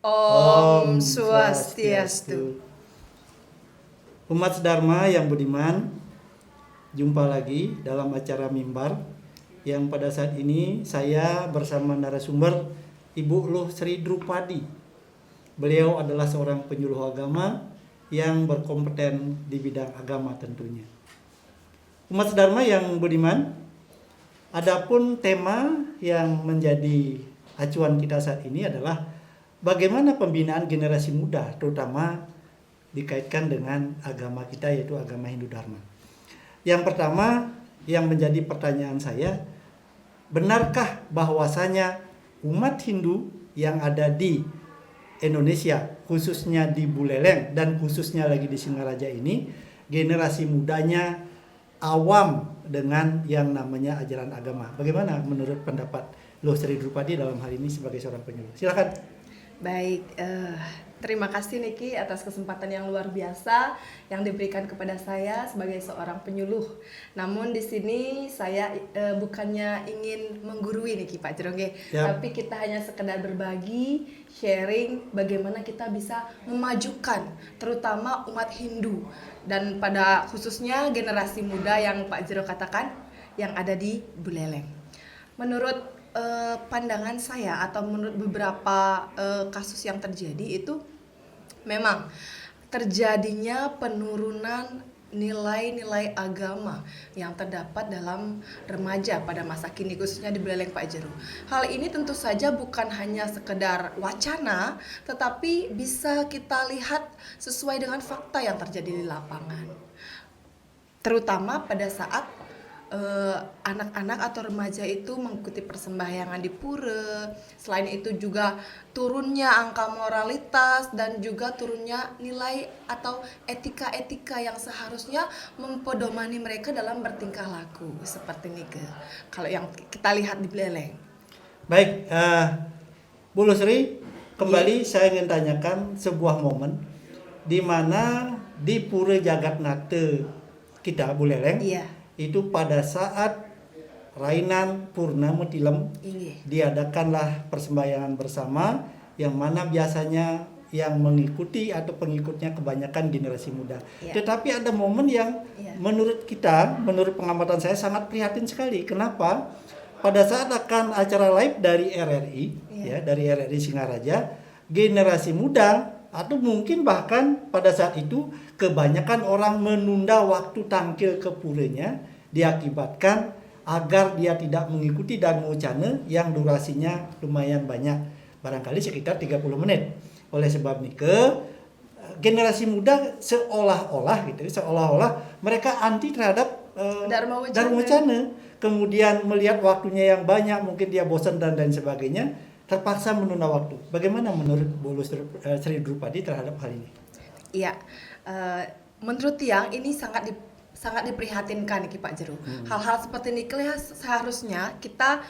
Om Om Swastiastu. Swastiastu. Umat Dharma yang budiman, jumpa lagi dalam acara Mimbar yang pada saat ini saya bersama narasumber Ibu Luh Sri Drupadi. Beliau adalah seorang penyuluh agama yang berkompeten di bidang agama tentunya. Umat Dharma yang budiman, adapun tema yang menjadi acuan kita saat ini adalah bagaimana pembinaan generasi muda, terutama dikaitkan dengan agama kita, yaitu agama Hindu Dharma. Yang pertama yang menjadi pertanyaan saya, benarkah bahwasanya umat Hindu yang ada di Indonesia, khususnya di Buleleng dan khususnya lagi di Singaraja ini, generasi mudanya awam dengan yang namanya ajaran agama? Bagaimana menurut pendapat Luh Sri Drupadi dalam hal ini sebagai seorang penyuluh? Silakan. Baik, terima kasih Niki atas kesempatan yang luar biasa yang diberikan kepada saya sebagai seorang penyuluh. Namun di sini saya bukannya ingin menggurui Niki Pak Jerongge, tapi kita hanya sekedar berbagi, sharing bagaimana kita bisa memajukan terutama umat Hindu dan pada khususnya generasi muda yang Pak Jero katakan yang ada di Buleleng. Menurut pandangan saya atau menurut beberapa kasus yang terjadi itu memang terjadinya penurunan nilai-nilai agama yang terdapat dalam remaja pada masa kini khususnya di Buleleng Pak Jero. Hal ini tentu saja bukan hanya sekedar wacana tetapi bisa kita lihat sesuai dengan fakta yang terjadi di lapangan. Terutama pada saat anak-anak atau remaja itu mengikuti persembahyangan di pura. Selain itu juga turunnya angka moralitas dan juga turunnya nilai atau etika-etika yang seharusnya mempedomani mereka dalam bertingkah laku seperti ini kalau yang kita lihat di Buleleng. Baik, Bu Lusri, kembali saya ingin tanyakan sebuah momen di mana di Pura Jagatnata kita Buleleng, itu pada saat Rainan Purnama Tilem diadakanlah persembahyangan bersama yang mana biasanya yang mengikuti atau pengikutnya kebanyakan generasi muda. Tetapi ada momen yang menurut kita, menurut pengamatan saya sangat prihatin sekali. Kenapa? Pada saat akan acara live dari RRI, dari RRI Singaraja, generasi muda atau mungkin bahkan pada saat itu kebanyakan orang menunda waktu tangkil ke puranya diakibatkan agar dia tidak mengikuti Dharma Wacana yang durasinya lumayan banyak, barangkali sekitar 30 menit. Oleh sebab itu generasi muda seolah-olah mereka anti terhadap Dharma Wacana. Kemudian melihat waktunya yang banyak, mungkin dia bosan dan lain sebagainya, terpaksa menunda waktu. Bagaimana menurut Bu Sri Drupadi terhadap hal ini? Iya, menurut Tiang ini sangat diprihatinkan nih Pak Jero. Hal-hal seperti ini seharusnya kita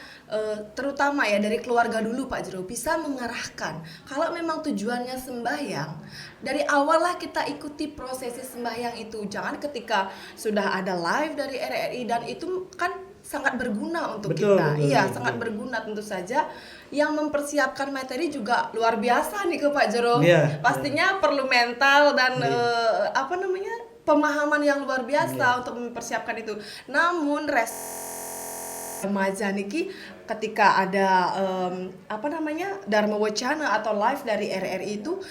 terutama ya dari keluarga dulu Pak Jero bisa mengarahkan. Kalau memang tujuannya sembahyang, dari awal lah kita ikuti prosesi sembahyang itu. Jangan ketika sudah ada live dari RRI dan itu kan sangat berguna untuk kita. Sangat berguna tentu saja. Yang mempersiapkan materi juga luar biasa nih ke Pak Jero. Pastinya perlu mental dan pemahaman yang luar biasa untuk mempersiapkan itu. Namun remaja niki ketika ada Dharma Wacana atau live dari RRI itu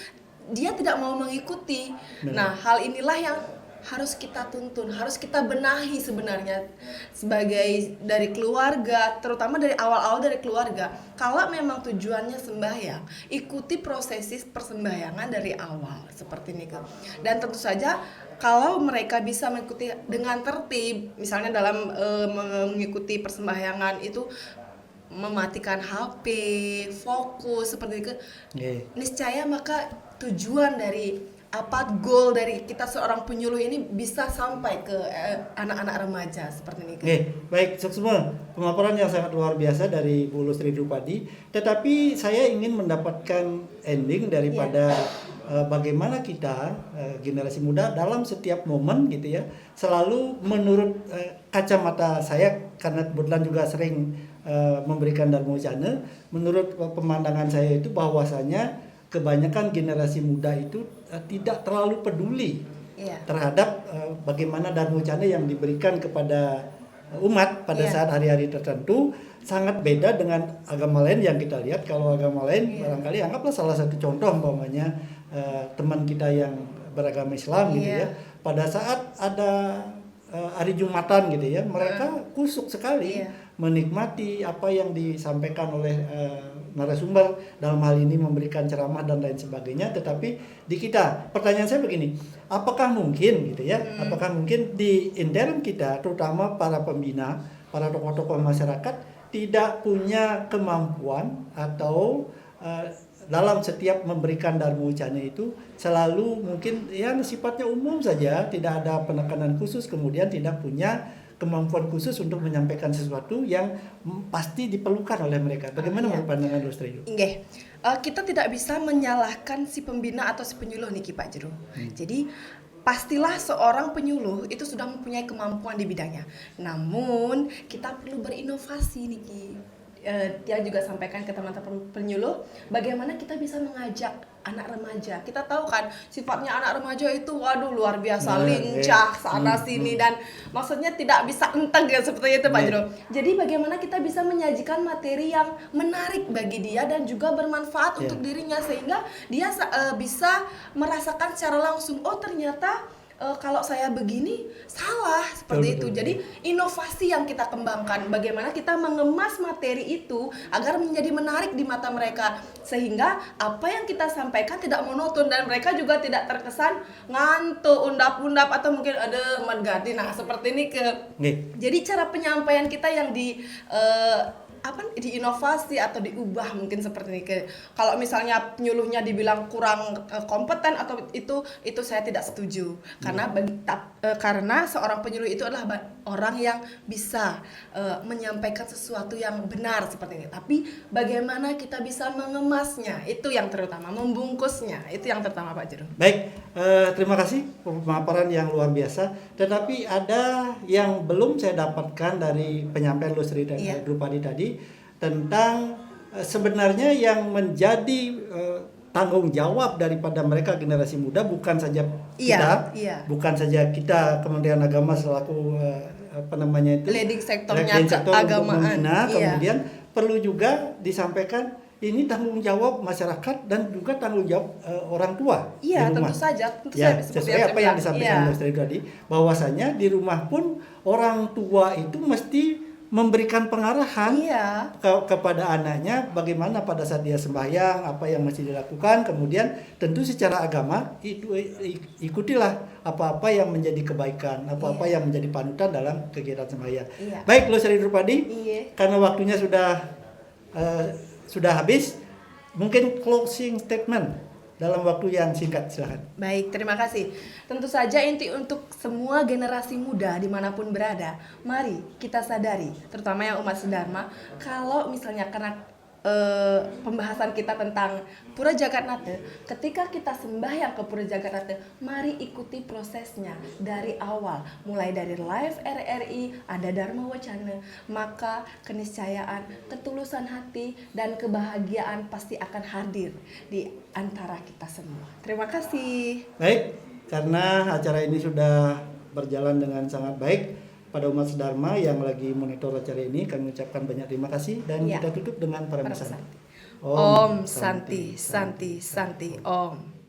dia tidak mau mengikuti. Nah, hal inilah yang harus kita tuntun, harus kita benahi sebenarnya sebagai dari keluarga, terutama dari awal-awal dari keluarga. Kalau memang tujuannya sembahyang, ikuti prosesi persembahyangan dari awal seperti ini. Dan tentu saja kalau mereka bisa mengikuti dengan tertib, misalnya dalam mengikuti persembahyangan itu mematikan HP, fokus seperti itu, niscaya maka tujuan dari goal dari kita seorang penyuluh ini bisa sampai ke anak-anak remaja seperti ini. Baik, semua pemaparan yang sangat luar biasa dari Bu Sri Drupadi. Tetapi saya ingin mendapatkan ending daripada bagaimana kita generasi muda dalam setiap momen gitu ya, selalu menurut kacamata saya, karena kebetulan juga sering memberikan Dharma Wacana, menurut pemandangan saya itu bahwasanya kebanyakan generasi muda itu tidak terlalu peduli terhadap bagaimana Dharma Wacana yang diberikan kepada umat pada saat hari-hari tertentu. Sangat beda dengan agama lain yang kita lihat. Kalau agama lain barangkali anggaplah salah satu contoh umpamanya teman kita yang beragama Islam gitu ya, pada saat ada hari Jumatan gitu ya, mereka kusuk sekali menikmati apa yang disampaikan oleh narasumber, dalam hal ini memberikan ceramah dan lain sebagainya. Tetapi di kita, pertanyaan saya begini, apakah mungkin gitu ya, apakah mungkin di intern kita, terutama para pembina, para tokoh-tokoh masyarakat tidak punya kemampuan atau dalam setiap memberikan Dharma Wacana itu selalu mungkin yang sifatnya umum saja, tidak ada penekanan khusus, kemudian tidak punya kemampuan khusus untuk menyampaikan sesuatu yang pasti diperlukan oleh mereka. Bagaimana menurut pandangan Lustri? Kita tidak bisa menyalahkan si pembina atau si penyuluh nih Pak Jero. Jadi pastilah seorang penyuluh itu sudah mempunyai kemampuan di bidangnya. Namun kita perlu berinovasi nih Ki. Dia juga sampaikan ke teman-teman penyuluh bagaimana kita bisa mengajak anak remaja. Kita tahu kan sifatnya anak remaja itu waduh luar biasa, lincah sana sini, dan maksudnya tidak bisa enteng ya seperti itu Pak Jero. Jadi bagaimana kita bisa menyajikan materi yang menarik bagi dia dan juga bermanfaat untuk dirinya, sehingga dia bisa merasakan secara langsung, oh ternyata kalau saya begini salah seperti itu. Jadi inovasi yang kita kembangkan, bagaimana kita mengemas materi itu agar menjadi menarik di mata mereka, sehingga apa yang kita sampaikan tidak monoton dan mereka juga tidak terkesan ngantuk, undap-undap atau mungkin ada menggadi. Nah seperti ini jadi cara penyampaian kita yang diinovasi atau diubah mungkin seperti ini. Kalau misalnya penyuluhnya dibilang kurang kompeten atau itu saya tidak setuju, karena seorang penyuluh itu adalah orang yang bisa menyampaikan sesuatu yang benar seperti ini. Tapi bagaimana kita bisa mengemasnya, itu yang terutama, membungkusnya itu yang terutama Pak Jero. Baik, terima kasih pemaparan yang luar biasa. Tetapi ada yang belum saya dapatkan dari penyampaian Lustri dan Drupadi tadi tentang sebenarnya yang menjadi tanggung jawab daripada mereka generasi muda bukan saja kita, bukan saja kita Kementerian Agama selaku leading sektornya keagamaan. Kemudian perlu juga disampaikan ini tanggung jawab masyarakat dan juga tanggung jawab orang tua di rumah. Tentu saja sesuai apa yang disampaikan Lustri tadi, bahwasanya di rumah pun orang tua itu mesti memberikan pengarahan kepada anaknya bagaimana pada saat dia sembahyang, apa yang mesti dilakukan. Kemudian tentu secara agama itu ikutilah apa-apa yang menjadi kebaikan, apa-apa yang menjadi panutan dalam kegiatan sembahyang. Baik Lustri Drupadi, karena waktunya sudah habis, mungkin closing statement dalam waktu yang singkat, silahkan. Baik, terima kasih. Tentu saja inti untuk semua generasi muda dimanapun berada, mari kita sadari, terutama yang umat sedharma, kalau misalnya karena pembahasan kita tentang Pura Jagatnata, ketika kita sembahyang ke Pura Jagatnata, mari ikuti prosesnya dari awal, mulai dari live RRI, ada Dharma Wacana, maka keniscayaan, ketulusan hati, dan kebahagiaan pasti akan hadir di antara kita semua. Terima kasih. Baik, karena acara ini sudah berjalan dengan sangat baik, pada umat sedharma yang lagi monitor acara ini kami ucapkan banyak terima kasih dan kita tutup dengan para Om Santi, Santi, Santi, Santi, Om.